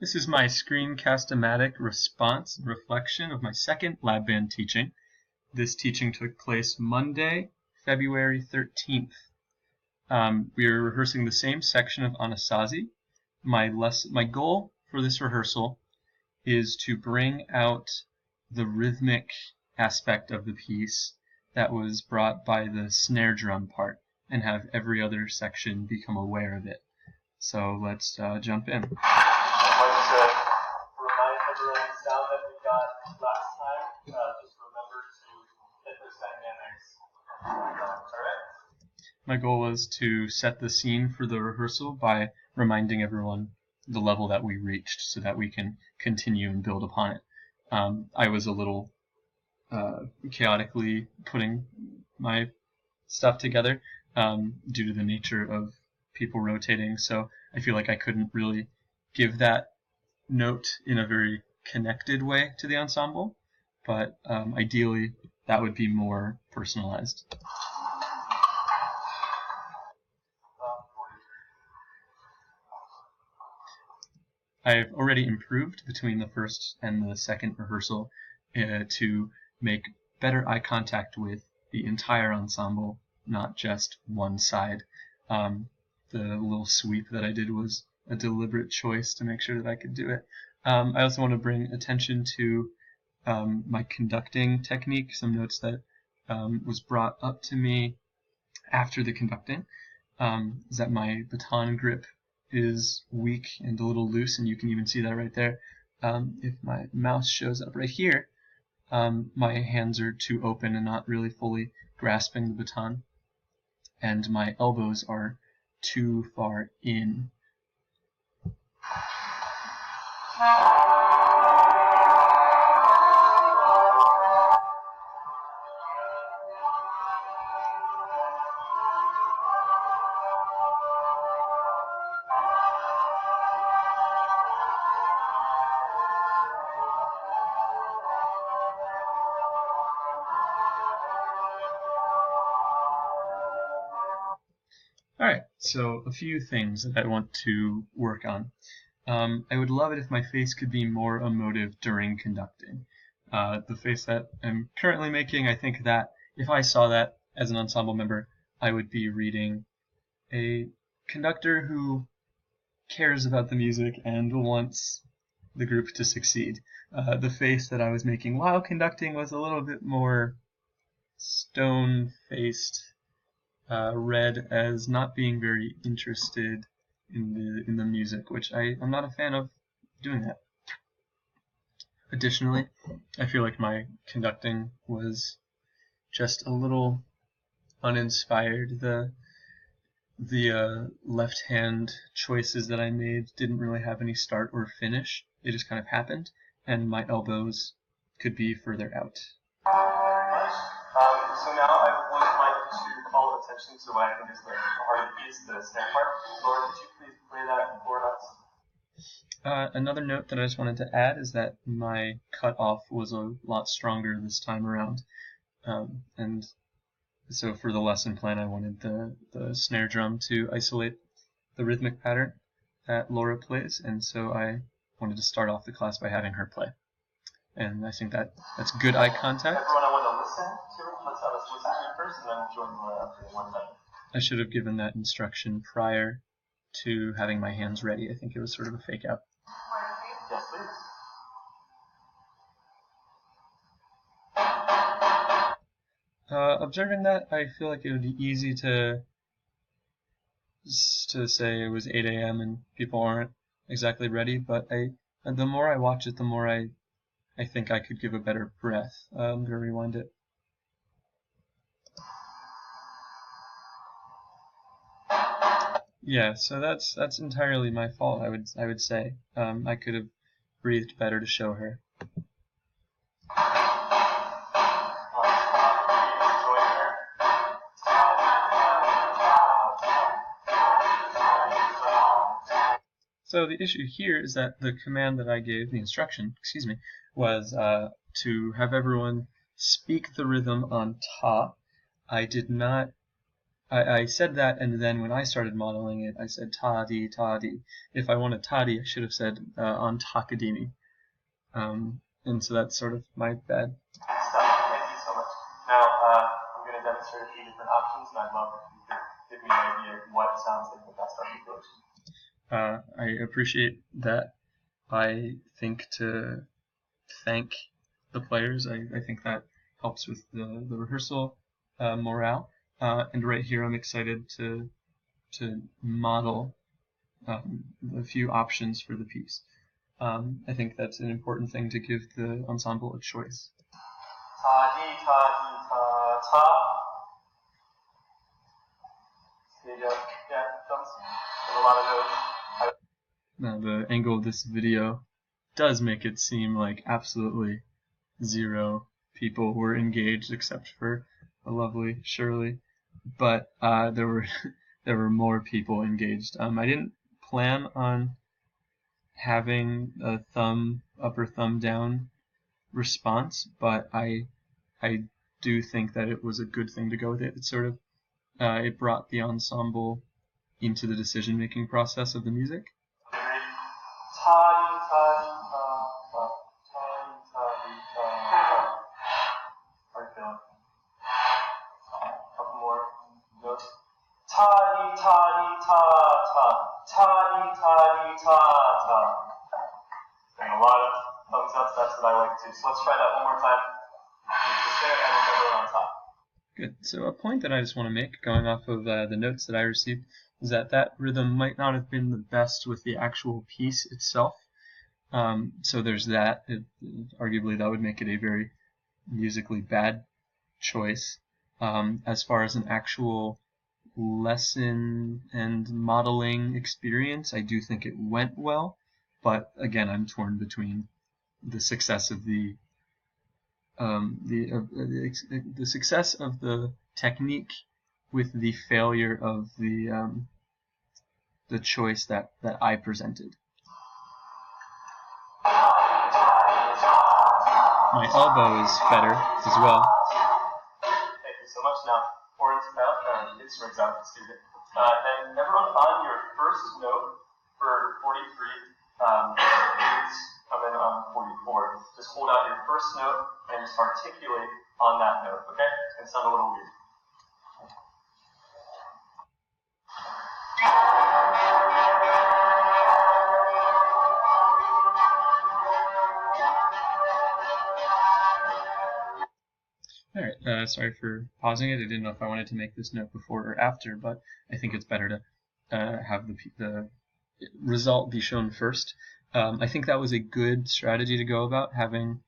This is my screencast-o-matic response reflection of my second lab band teaching. This teaching took place Monday, February 13th. We are rehearsing the same section of Anasazi. My goal for this rehearsal is to bring out the rhythmic aspect of the piece that was brought by the snare drum part and have every other section become aware of it. So let's jump in. I'd like to remind everyone the sound that we got last time. Just remember to hit those dynamics. Alright? My goal was to set the scene for the rehearsal by reminding everyone the level that we reached so that we can continue and build upon it. I was a little chaotically putting my stuff together due to the nature of people rotating, so I feel like I couldn't really give that note in a very connected way to the ensemble, but ideally that would be more personalized. I've already improved between the first and the second rehearsal to make better eye contact with the entire ensemble, not just one side. The little sweep that I did was a deliberate choice to make sure that I could do it. I also want to bring attention to my conducting technique, some notes that was brought up to me after the conducting, is that my baton grip is weak and a little loose, and you can even see that right there. If my mouse shows up right here, my hands are too open and not really fully grasping the baton, and my elbows are too far in. Alright, so a few things that I want to work on. I would love it if my face could be more emotive during conducting. The face that I'm currently making, I think that if I saw that as an ensemble member, I would be reading a conductor who cares about the music and wants the group to succeed. The face that I was making while conducting was a little bit more stone-faced, read as not being very interested in the music, which I'm not a fan of doing that. Additionally, I feel like my conducting was just a little uninspired. The left hand choices that I made didn't really have any start or finish. It just kind of happened, and my elbows could be further out. So now I would like to call attention to what I think is the heart of the piece, the snare part. Laura, could you please play that for us? Another note that I just wanted to add is that my cutoff was a lot stronger this time around. And so for the lesson plan, I wanted the snare drum to isolate the rhythmic pattern that Laura plays, and so I wanted to start off the class by having her play. And I think that's good eye contact. Everyone, I want to listen to it. Let's have us listen to it first, and then we'll join Laura after one time. I should have given that instruction prior to having my hands ready. I think it was sort of a fake out. Yes, please. Observing that, I feel like it would be easy to say it was 8 a.m. and people aren't exactly ready, but the more I watch it, the more I think I could give a better breath. I'm going to rewind it. Yeah, so that's entirely my fault, I would say. I could have breathed better to show her. So the issue here is that the command that I gave, the instruction, was to have everyone speak the rhythm on top. I did not I said that, and then when I started modeling it, I said ta-di, ta-di. If I wanted ta-di, I should have said on takadimi. And so that's sort of my bad. Thank you so much. Now, I'm going to demonstrate a few different options, and I'd love if you could give me an idea of what sounds like the best articulation. I appreciate that. I think to thank the players, I think that helps with the rehearsal morale. And right here, I'm excited to model a few options for the piece. I think that's an important thing to give the ensemble a choice. Ta di ta di ta ta. Yeah, thumbs. And a lot of those. Now the angle of this video does make it seem like absolutely zero people were engaged except for the lovely Shirley, but there were more people engaged. I didn't plan on having a upper thumb down response, but I do think that it was a good thing to go with it. It sort of it brought the ensemble into the decision-making process of the music. Ta-di, ta-di, ta-ta. Ta-di, ta-di, ta-ta. And a lot of thumbs up, that's what I like too. So let's try that one more time. Just there and remember on top. Good. So a point that I just want to make, going off of the notes that I received, is that rhythm might not have been the best with the actual piece itself. So there's that. Arguably, that would make it a very musically bad choice. As far as an actual lesson and modeling experience, I do think it went well. But again, I'm torn between the success of the success of the technique with the failure of the choice that I presented. My elbow is better as well. Thank you so much. Now, instruments out, excuse me. And everyone on your first note for 43, please come in on 44. Just hold out your first note and just articulate on that note, okay? It's going to sound a little weird. Alright, sorry for pausing it. I didn't know if I wanted to make this note before or after, but I think it's better to have the result be shown first. I think that was a good strategy to go about, having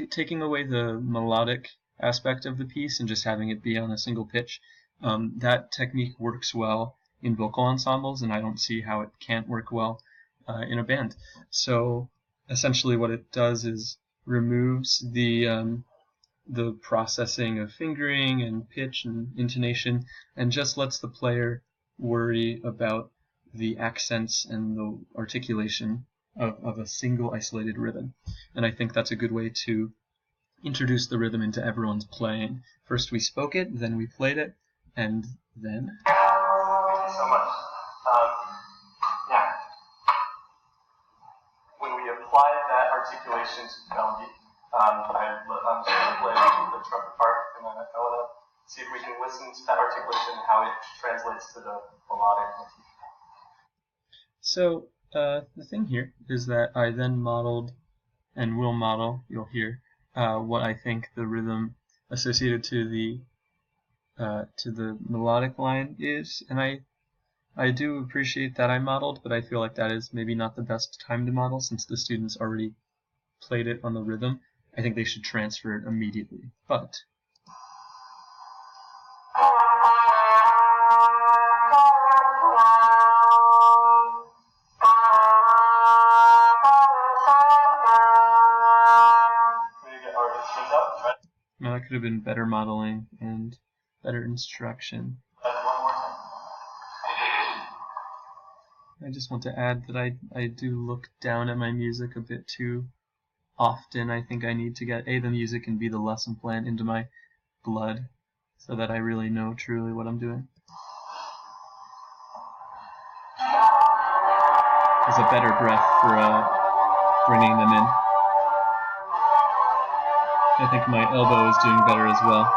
taking away the melodic aspect of the piece and just having it be on a single pitch. That technique works well in vocal ensembles, and I don't see how it can't work well in a band. So essentially what it does is removes the processing of fingering and pitch and intonation, and just lets the player worry about the accents and the articulation of a single isolated rhythm. And I think that's a good way to introduce the rhythm into everyone's playing. First we spoke it, then we played it, and then... Thank you so much. Yeah. When we apply that articulation to melody, I'm just going to play the trumpet part, and then I want to see if we can listen to that articulation and how it translates to the melodic motif. So the thing here is that I then modeled, and will model, you'll hear, what I think the rhythm associated to the melodic line is, and I do appreciate that I modeled, but I feel like that is maybe not the best time to model since the students already played it on the rhythm. I think they should transfer it immediately. But now that could have been better modeling and better instruction. I just want to add that I do look down at my music a bit too often. I think I need to get the music and B, the lesson plan into my blood. so that I really know truly what I'm doing. There's a better breath for bringing them in. I think my elbow is doing better as well.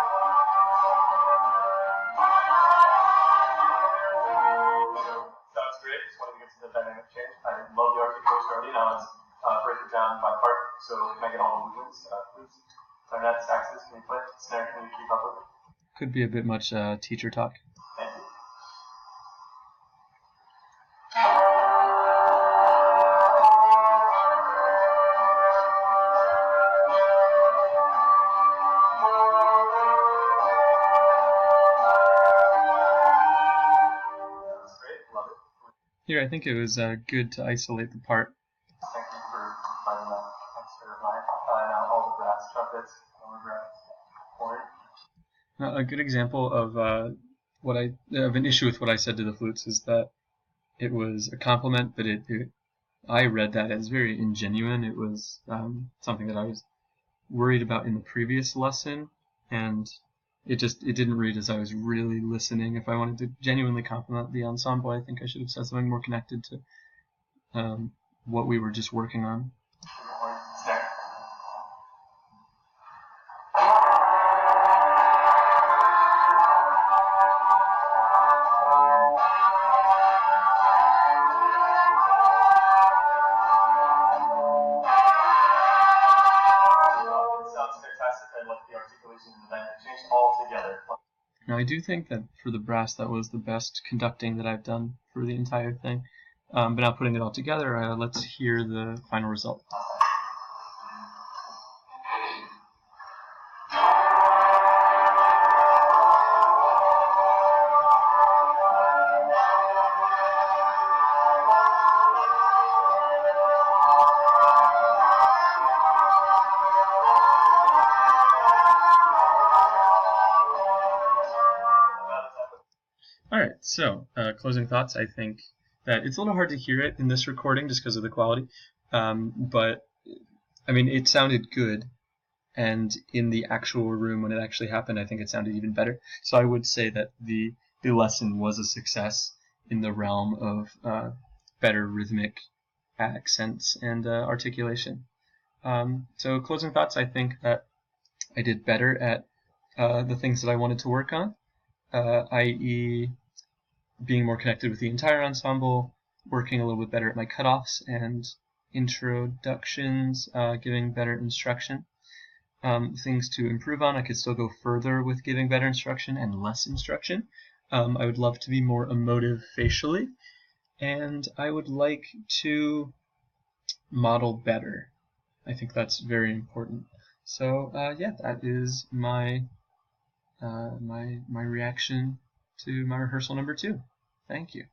Sounds great. Just wanted to get to the dynamic change. I love the articulation already. Now let's break it down by part. So can I get all the movements, please? Clarinet, saxes, can you play? Snare, can you keep up with it? Could be a bit much teacher talk. Thank you. That's great. Love it. Here, I think it was good to isolate the part. Thank you for finding that extra line. Now all the brass trumpets, lower brass, horn. A good example of an issue with what I said to the flutes is that it was a compliment, but I read that as very ingenuine. It was something that I was worried about in the previous lesson, and it didn't read as I was really listening. If I wanted to genuinely compliment the ensemble, I think I should have said something more connected to what we were just working on. Horn, snare. Sounds fantastic. I love the articulation and the dynamic change all together. Now, I do think that for the brass, that was the best conducting that I've done for the entire thing. But now putting it all together, let's hear the final result. Alright, so closing thoughts. I think that it's a little hard to hear it in this recording just because of the quality, but I mean, it sounded good, and in the actual room when it actually happened, I think it sounded even better. So I would say that the lesson was a success in the realm of better rhythmic accents and articulation. So closing thoughts, I think that I did better at the things that I wanted to work on, i.e. being more connected with the entire ensemble, working a little bit better at my cutoffs and introductions, giving better instruction. Things to improve on, I could still go further with giving better instruction and less instruction. I would love to be more emotive facially, and I would like to model better. I think that's very important. So yeah, that is my my reaction to my rehearsal number 2. Thank you.